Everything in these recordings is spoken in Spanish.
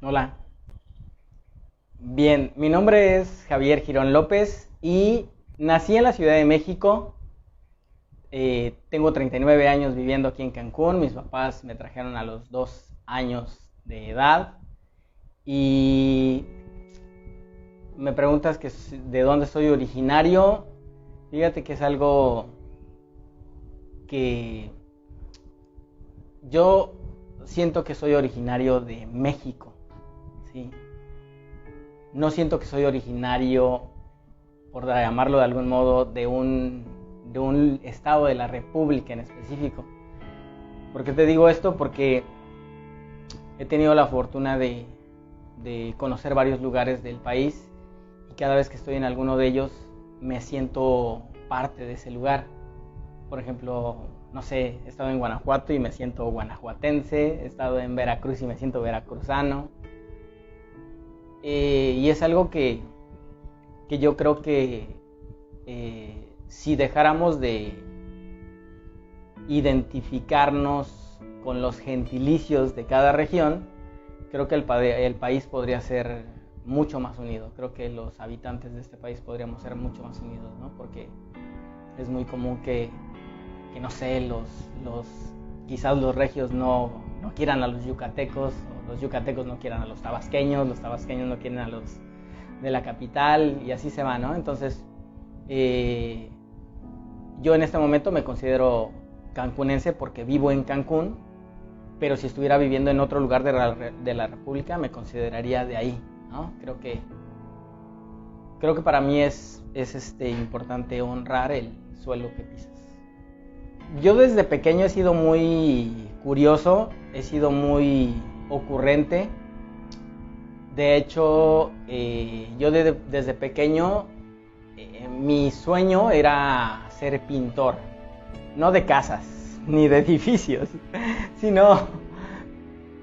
Hola. Bien, mi nombre es Javier Girón López y nací en la Ciudad de México. Tengo 39 años viviendo aquí en Cancún. Mis papás me trajeron a los 2 años de edad. Y me preguntas de dónde soy originario. Fíjate que es algo que yo siento que soy originario de México, ¿sí? No siento que soy originario, por llamarlo de algún modo, de un estado de la República en específico. ¿Por qué te digo esto? Porque he tenido la fortuna de conocer varios lugares del país y cada vez que estoy en alguno de ellos me siento parte de ese lugar. Por ejemplo, no sé, he estado en Guanajuato y me siento guanajuatense, he estado en Veracruz y me siento veracruzano. Y es algo que yo creo que si dejáramos de identificarnos con los gentilicios de cada región, creo que el país podría ser mucho más unido. Creo que los habitantes de este país podríamos ser mucho más unidos, ¿no? Porque es muy común que no sé, quizás los regios no quieran a los yucatecos, o los yucatecos no quieran a los tabasqueños no quieren a los de la capital, y así se va, ¿no? Entonces, yo en este momento me considero cancunense porque vivo en Cancún, pero si estuviera viviendo en otro lugar de la República, me consideraría de ahí, ¿no? Creo que para mí es importante honrar el suelo que pisas. Yo desde pequeño he sido muy curioso, he sido muy ocurrente. De hecho, yo desde pequeño, mi sueño era ser pintor. No de casas, ni de edificios, sino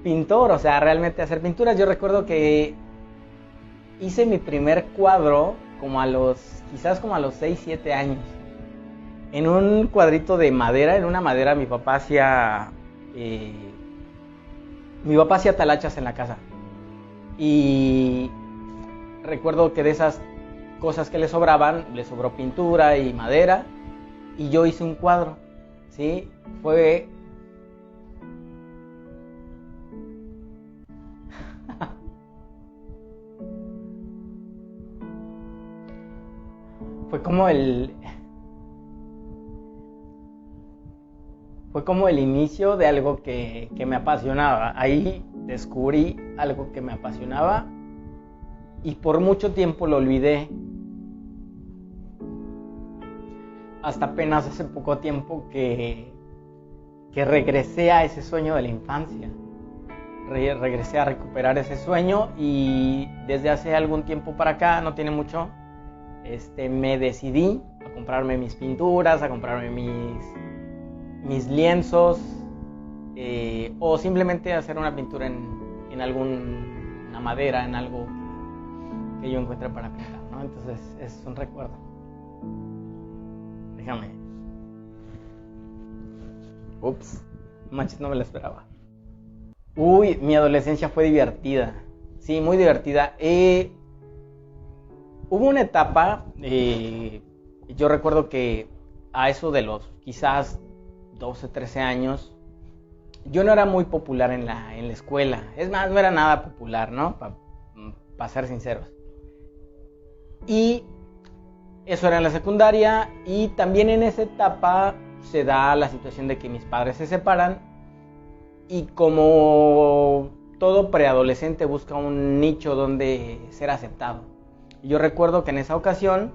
pintor, o sea, realmente hacer pinturas. Yo recuerdo que hice mi primer cuadro quizás como a los 6, 7 años. En un cuadrito de madera, en una madera, mi papá hacía talachas en la casa. Y recuerdo que de esas cosas que le sobró pintura y madera, y yo hice un cuadro, ¿sí? Fue fue como el Fue como el inicio de algo que me apasionaba. Ahí descubrí algo que me apasionaba y por mucho tiempo lo olvidé. Hasta apenas hace poco tiempo que regresé a ese sueño de la infancia. Regresé a recuperar ese sueño y desde hace algún tiempo para acá, no tiene mucho, me decidí a comprarme mis pinturas, a comprarme mis lienzos, o simplemente hacer una pintura en alguna madera, en algo que yo encuentre para pintar, ¿no? Entonces es un recuerdo. Déjame. Ups, manches, no me lo esperaba. Uy, mi adolescencia fue divertida. Sí, muy divertida. Hubo una etapa, yo recuerdo que a eso de los quizás 12, 13 años, yo no era muy popular en la escuela. Es más, no era nada popular, ¿no? Para ser sinceros. Y eso era en la secundaria, y también en esa etapa se da la situación de que mis padres se separan, y como todo preadolescente busca un nicho donde ser aceptado. Yo recuerdo que en esa ocasión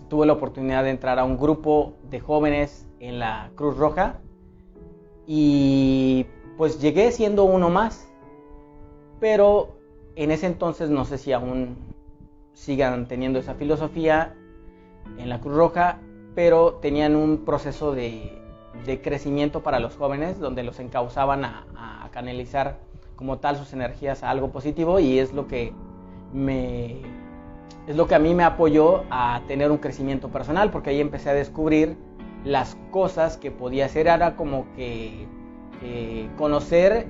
tuve la oportunidad de entrar a un grupo de jóvenes en la Cruz Roja, y pues llegué siendo uno más, pero en ese entonces no sé si aún sigan teniendo esa filosofía en la Cruz Roja, pero tenían un proceso de crecimiento para los jóvenes donde los encauzaban a canalizar como tal sus energías a algo positivo, y es lo que a mí me apoyó a tener un crecimiento personal, porque ahí empecé a descubrir las cosas que podía hacer. Era como que conocer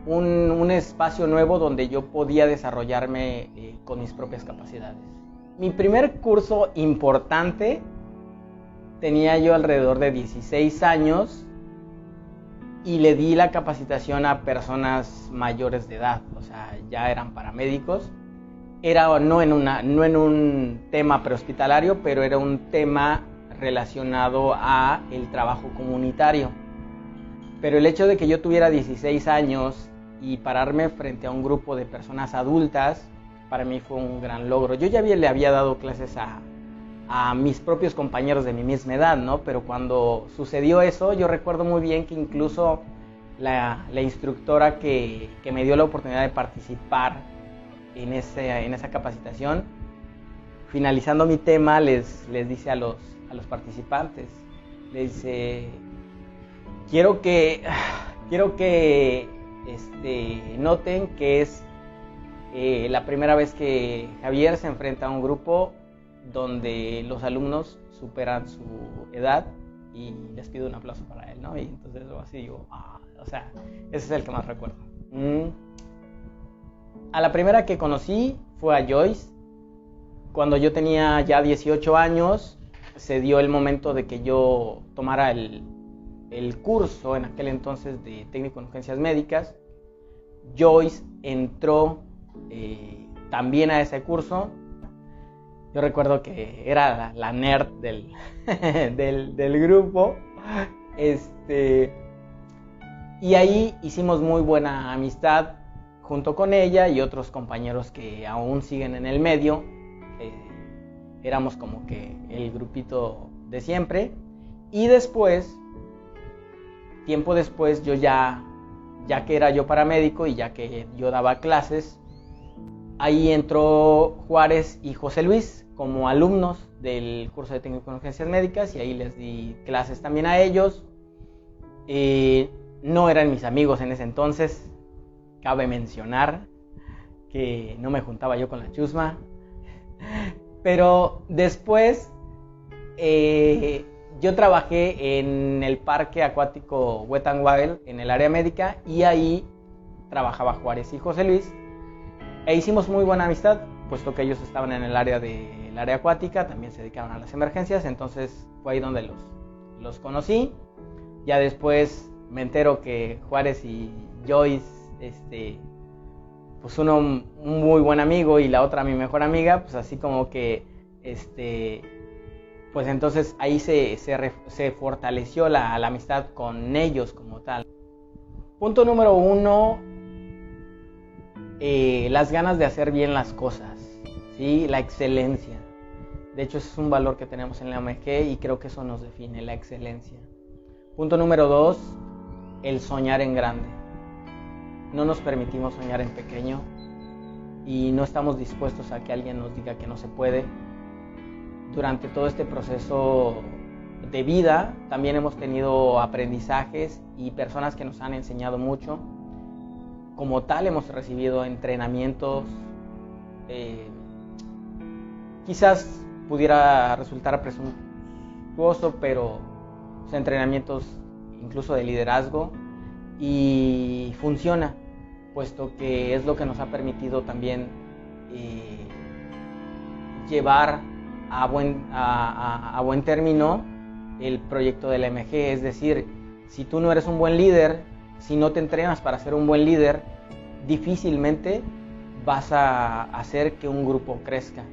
un espacio nuevo donde yo podía desarrollarme con mis propias capacidades. Mi primer curso importante tenía yo alrededor de 16 años y le di la capacitación a personas mayores de edad, o sea, ya eran paramédicos. Era no en un tema prehospitalario, pero era un tema relacionado a el trabajo comunitario. Pero el hecho de que yo tuviera 16 años y pararme frente a un grupo de personas adultas, para mí fue un gran logro. Yo ya le había dado clases a mis propios compañeros de mi misma edad, ¿no? Pero cuando sucedió eso, yo recuerdo muy bien que incluso la instructora que me dio la oportunidad de participar en esa capacitación, finalizando mi tema, les dice a los participantes, les dice: quiero que noten que es la primera vez que Javier se enfrenta a un grupo donde los alumnos superan su edad, y les pido un aplauso para él, ¿no? Y entonces así digo, o sea, ese es el que más recuerdo. A la primera que conocí fue a Joyce. Cuando yo tenía ya 18 años, se dio el momento de que yo tomara el curso en aquel entonces de técnico en urgencias médicas. Joyce entró también a ese curso. Yo recuerdo que era la nerd del grupo. Y ahí hicimos muy buena amistad junto con ella y otros compañeros que aún siguen en el medio. Éramos como que el grupito de siempre. Y después, tiempo después, yo ya que era yo paramédico y ya que yo daba clases, ahí entró Juárez y José Luis como alumnos del curso de técnico en urgencias médicas, y ahí les di clases también a ellos. No eran mis amigos en ese entonces, cabe mencionar que no me juntaba yo con la chusma, pero después yo trabajé en el parque acuático Wet n Wild en el área médica, y ahí trabajaba Juárez y José Luis, e hicimos muy buena amistad, puesto que ellos estaban en el área acuática, también se dedicaban a las emergencias. Entonces fue ahí donde los conocí. Ya después me entero que Juárez y Joyce, pues uno un muy buen amigo y la otra mi mejor amiga, pues así como que pues entonces ahí se fortaleció la amistad con ellos como tal. Punto número 1, las ganas de hacer bien las cosas, ¿sí? La excelencia. De hecho, ese es un valor que tenemos en la OMG y creo que eso nos define, la excelencia. Punto número 2, el soñar en grande. No nos permitimos soñar en pequeño y no estamos dispuestos a que alguien nos diga que no se puede. Durante todo este proceso de vida también hemos tenido aprendizajes y personas que nos han enseñado mucho. Como tal, hemos recibido entrenamientos, quizás pudiera resultar presuntuoso, pero entrenamientos incluso de liderazgo, y funciona, puesto que es lo que nos ha permitido también llevar a buen término el proyecto de la MG. Es decir, si tú no eres un buen líder, si no te entrenas para ser un buen líder, difícilmente vas a hacer que un grupo crezca.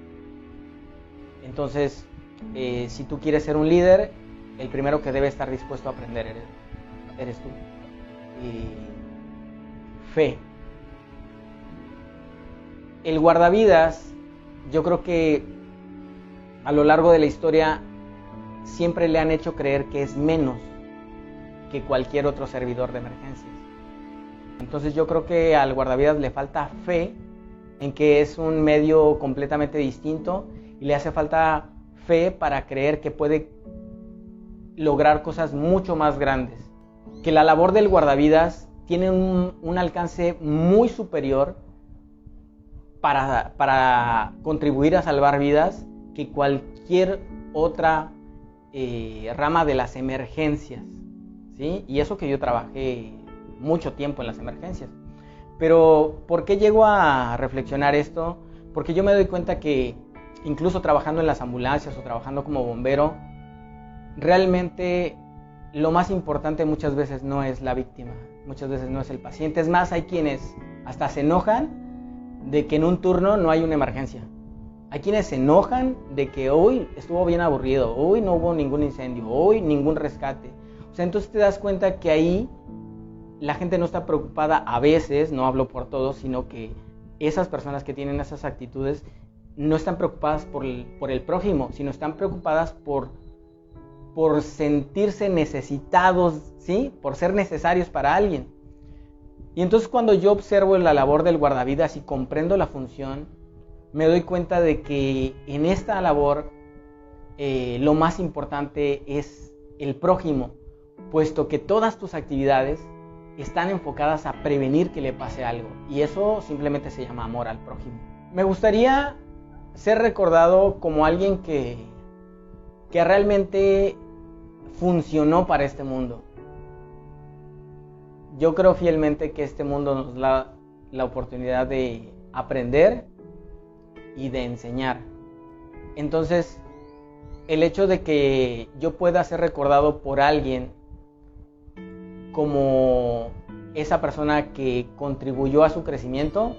Entonces, si tú quieres ser un líder, el primero que debe estar dispuesto a aprender eres tú. Fe. El guardavidas, yo creo que a lo largo de la historia siempre le han hecho creer que es menos que cualquier otro servidor de emergencias. Entonces yo creo que al guardavidas le falta fe en que es un medio completamente distinto, y le hace falta fe para creer que puede lograr cosas mucho más grandes, que la labor del guardavidas tiene un alcance muy superior para contribuir a salvar vidas que cualquier otra rama de las emergencias, ¿sí? Y eso que yo trabajé mucho tiempo en las emergencias. Pero ¿por qué llego a reflexionar esto? Porque yo me doy cuenta que incluso trabajando en las ambulancias o trabajando como bombero, realmente lo más importante muchas veces no es la víctima, muchas veces no es el paciente. Es más, hay quienes hasta se enojan de que en un turno no hay una emergencia. Hay quienes se enojan de que hoy estuvo bien aburrido, hoy no hubo ningún incendio, hoy ningún rescate. O sea, entonces te das cuenta que ahí la gente no está preocupada a veces, no hablo por todos, sino que esas personas que tienen esas actitudes no están preocupadas por el prójimo, sino están preocupadas por sentirse necesitados, ¿sí? Por ser necesarios para alguien. Y entonces cuando yo observo la labor del guardavidas y comprendo la función, me doy cuenta de que en esta labor lo más importante es el prójimo, puesto que todas tus actividades están enfocadas a prevenir que le pase algo, y eso simplemente se llama amor al prójimo. Me gustaría ser recordado como alguien que realmente funcionó para este mundo. Yo creo fielmente que este mundo nos da la oportunidad de aprender y de enseñar. Entonces, el hecho de que yo pueda ser recordado por alguien como esa persona que contribuyó a su crecimiento,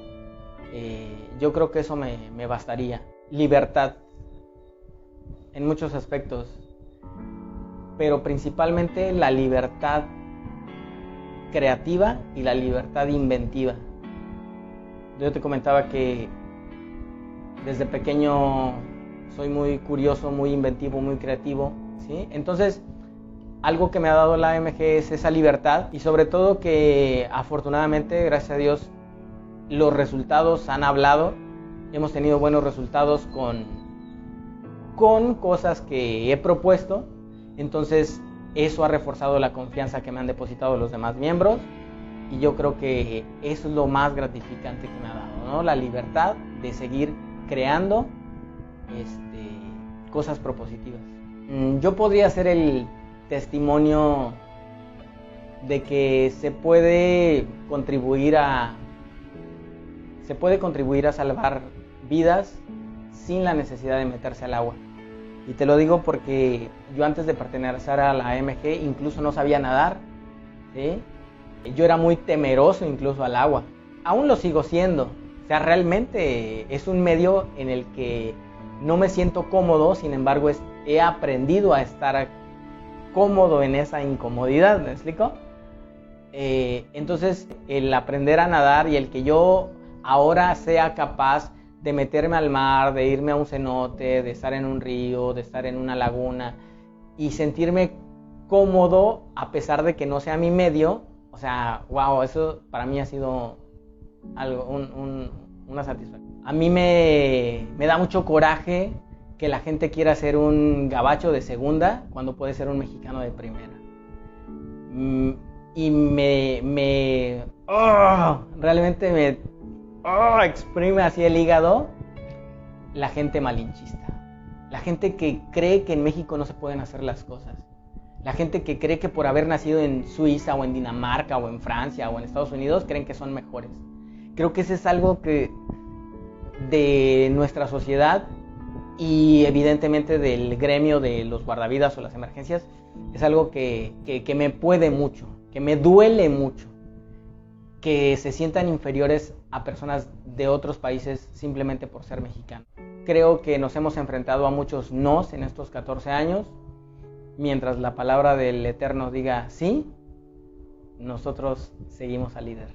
yo creo que eso me bastaría. Libertad en muchos aspectos, pero principalmente la libertad creativa y la libertad inventiva. Yo te comentaba que desde pequeño soy muy curioso, muy inventivo, muy creativo, ¿sí? Entonces, algo que me ha dado la AMG es esa libertad, y sobre todo que afortunadamente, gracias a Dios, los resultados han hablado. Hemos tenido buenos resultados con cosas que he propuesto. Entonces eso ha reforzado la confianza que me han depositado los demás miembros, y yo creo que eso es lo más gratificante que me ha dado, ¿no? La libertad de seguir creando cosas propositivas. Yo podría ser el testimonio de que se puede contribuir a salvar vidas sin la necesidad de meterse al agua. Y te lo digo porque yo antes de pertenecer a la AMG incluso no sabía nadar, ¿sí? Yo era muy temeroso incluso al agua. Aún lo sigo siendo. O sea, realmente es un medio en el que no me siento cómodo, sin embargo he aprendido a estar cómodo en esa incomodidad, ¿me explico? Entonces el aprender a nadar y el que yo ahora sea capaz de meterme al mar, de irme a un cenote, de estar en un río, de estar en una laguna y sentirme cómodo a pesar de que no sea mi medio, o sea, wow, eso para mí ha sido algo, una satisfacción. A mí me da mucho coraje que la gente quiera ser un gabacho de segunda cuando puede ser un mexicano de primera. Y realmente me exprime así el hígado la gente malinchista, la gente que cree que en México no se pueden hacer las cosas, la gente que cree que por haber nacido en Suiza o en Dinamarca o en Francia o en Estados Unidos creen que son mejores. Creo que eso es algo que de nuestra sociedad y evidentemente del gremio de los guardavidas o las emergencias es algo que me puede mucho, que me duele mucho, que se sientan inferiores a personas de otros países simplemente por ser mexicanos. Creo que nos hemos enfrentado a muchos nos en estos 14 años. Mientras la palabra del Eterno diga sí, nosotros seguimos al líder.